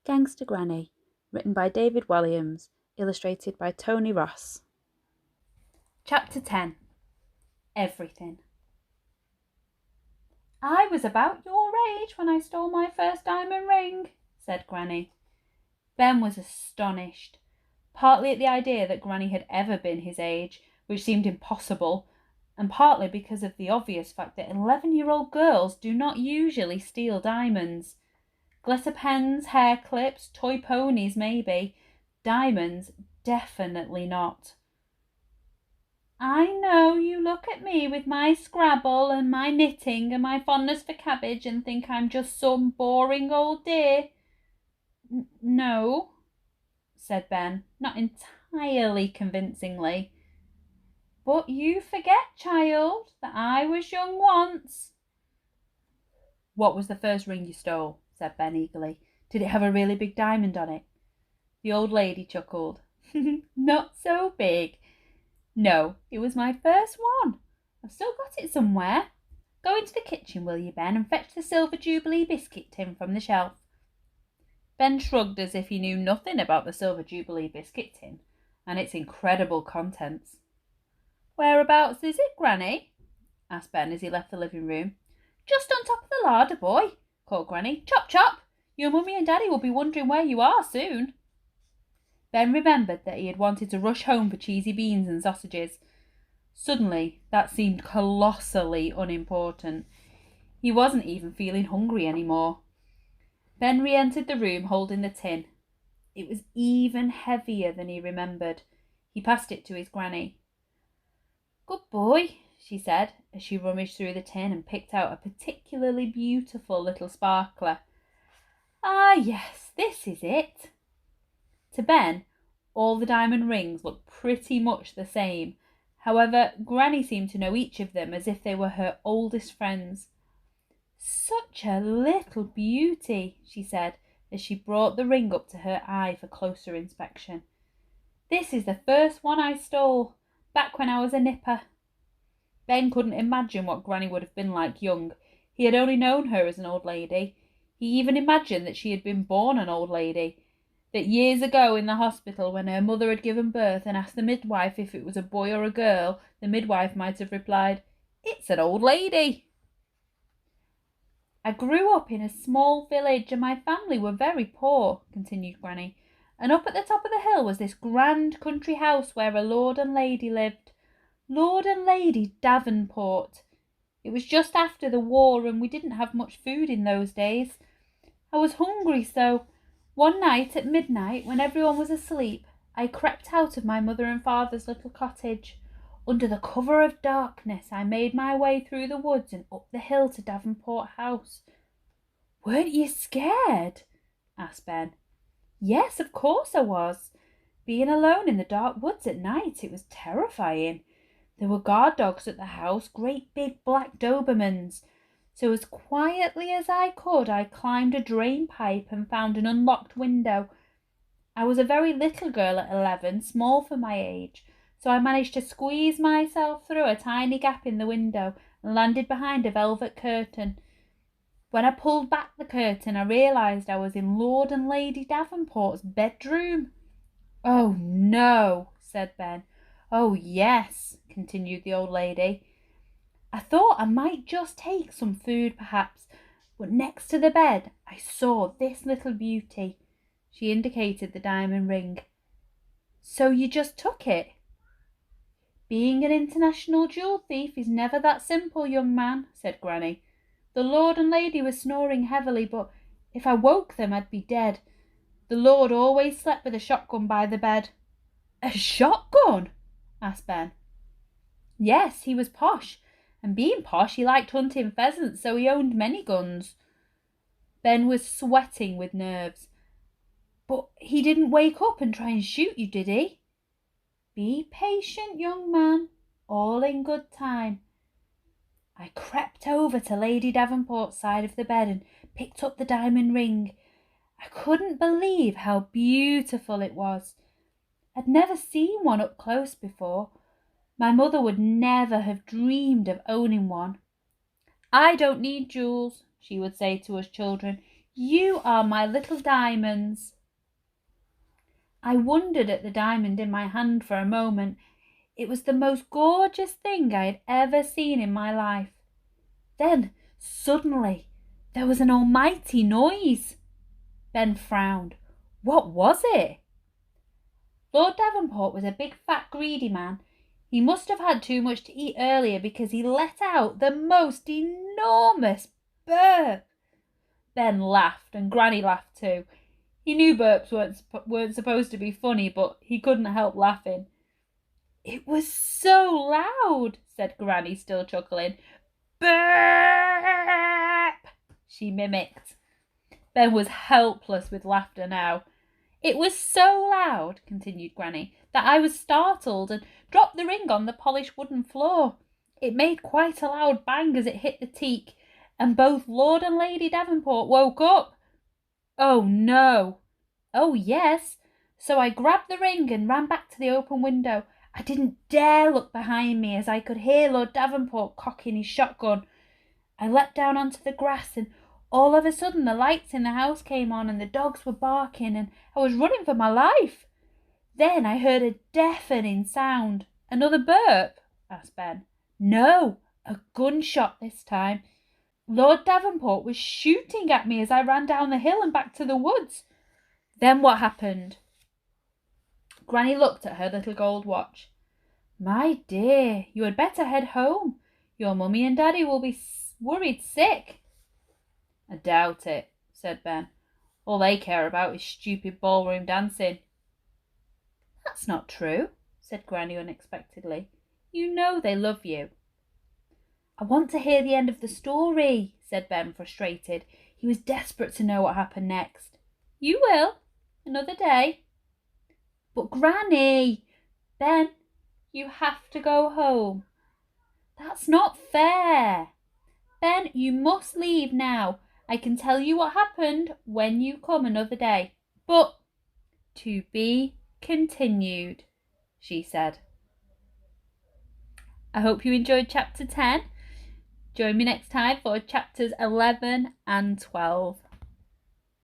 Gangsta Granny, written by David Williams, illustrated by Tony Ross. Chapter 10. Everything. "I was about your age when I stole my first diamond ring," said Granny. Ben was astonished, partly at the idea that Granny had ever been his age, which seemed impossible, and partly because of the obvious fact that 11-year-old girls do not usually steal diamonds. Glitter pens, hair clips, toy ponies maybe. Diamonds, definitely not. "I know you look at me with my Scrabble and my knitting and my fondness for cabbage and think I'm just some boring old dear." "No," said Ben, not entirely convincingly. "But you forget, child, that I was young once." "What was the first ring you stole?" said Ben eagerly. "Did it have a really big diamond on it?" The old lady chuckled. "Not so big. No, it was my first one. I've still got it somewhere. Go into the kitchen, will you, Ben, and fetch the silver Jubilee biscuit tin from the shelf." Ben shrugged as if he knew nothing about the silver Jubilee biscuit tin and its incredible contents. "Whereabouts is it, Granny?" asked Ben as he left the living room. "Just on top of the larder, boy," called Granny. "Chop, chop! Your mummy and daddy will be wondering where you are soon." Ben remembered that he had wanted to rush home for cheesy beans and sausages. Suddenly, that seemed colossally unimportant. He wasn't even feeling hungry anymore. Ben re-entered the room holding the tin. It was even heavier than he remembered. He passed it to his granny. "Good boy," she said, as she rummaged through the tin and picked out a particularly beautiful little sparkler. "Ah, yes, this is it." To Ben, all the diamond rings looked pretty much the same. However, Granny seemed to know each of them as if they were her oldest friends. "Such a little beauty," she said, as she brought the ring up to her eye for closer inspection. "This is the first one I stole, back when I was a nipper." Ben couldn't imagine what Granny would have been like young. He had only known her as an old lady. He even imagined that she had been born an old lady, that years ago in the hospital when her mother had given birth and asked the midwife if it was a boy or a girl, the midwife might have replied, "It's an old lady." "I grew up in a small village and my family were very poor," continued Granny, "and up at the top of the hill was this grand country house where a lord and lady lived. Lord and Lady Davenport. It was just after the war and we didn't have much food in those days. I was hungry, so one night at midnight, when everyone was asleep, I crept out of my mother and father's little cottage. Under the cover of darkness, I made my way through the woods and up the hill to Davenport House." "Weren't you scared?" asked Ben. "Yes, of course I was. Being alone in the dark woods at night, it was terrifying. There were guard dogs at the house, great big black Dobermans. So as quietly as I could, I climbed a drain pipe and found an unlocked window. I was a very little girl at 11, small for my age, so I managed to squeeze myself through a tiny gap in the window and landed behind a velvet curtain. When I pulled back the curtain, I realised I was in Lord and Lady Davenport's bedroom." "Oh, no," said Ben. "Oh, yes," continued the old lady. "I thought I might just take some food, perhaps, but next to the bed I saw this little beauty." She indicated the diamond ring. "So you just took it?" "Being an international jewel thief is never that simple, young man," said Granny. "The lord and lady were snoring heavily, but if I woke them I'd be dead. The lord always slept with a shotgun by the bed." "A shotgun?" asked Ben. "Yes, he was posh, and being posh he liked hunting pheasants, so he owned many guns." Ben was sweating with nerves. "But he didn't wake up and try and shoot you, did he?" "Be patient, young man, all in good time. I crept over to Lady Davenport's side of the bed and picked up the diamond ring. I couldn't believe how beautiful it was. I'd never seen one up close before. My mother would never have dreamed of owning one. 'I don't need jewels,' she would say to us children. You are my little diamonds." I wondered at the diamond in my hand for a moment. It was the most gorgeous thing I had ever seen in my life. Then, suddenly, there was an almighty noise. Ben frowned. What was it? Lord Davenport was a big, fat, greedy man. He must have had too much to eat earlier because he let out the most enormous burp. Ben laughed, and Granny laughed too. He knew burps weren't supposed to be funny, but he couldn't help laughing. "It was so loud," said Granny, still chuckling. "Burp," she mimicked. Ben was helpless with laughter now. "It was so loud," continued Granny, "that I was startled and dropped the ring on the polished wooden floor. It made quite a loud bang as it hit the teak, and both Lord and Lady Davenport woke up." "Oh, no." "Oh, yes. So I grabbed the ring and ran back to the open window. I didn't dare look behind me as I could hear Lord Davenport cocking his shotgun. I leapt down onto the grass, and all of a sudden the lights in the house came on and the dogs were barking, and I was running for my life. Then I heard a deafening sound." "Another burp?" asked Ben. "No, a gunshot this time. Lord Davenport was shooting at me as I ran down the hill and back to the woods." "Then what happened?" Granny looked at her little gold watch. "My dear, you had better head home. Your mummy and daddy will be worried sick." "I doubt it," said Ben. "All they care about is stupid ballroom dancing." "That's not true," said Granny unexpectedly. "You know they love you." "I want to hear the end of the story," said Ben, frustrated. He was desperate to know what happened next. "You will, another day." "But Granny—" "Ben, you have to go home." "That's not fair." "Ben, you must leave now. I can tell you what happened when you come another day." "But—" "To be continued," she said. I hope you enjoyed chapter 10. Join me next time for chapters 11 and 12.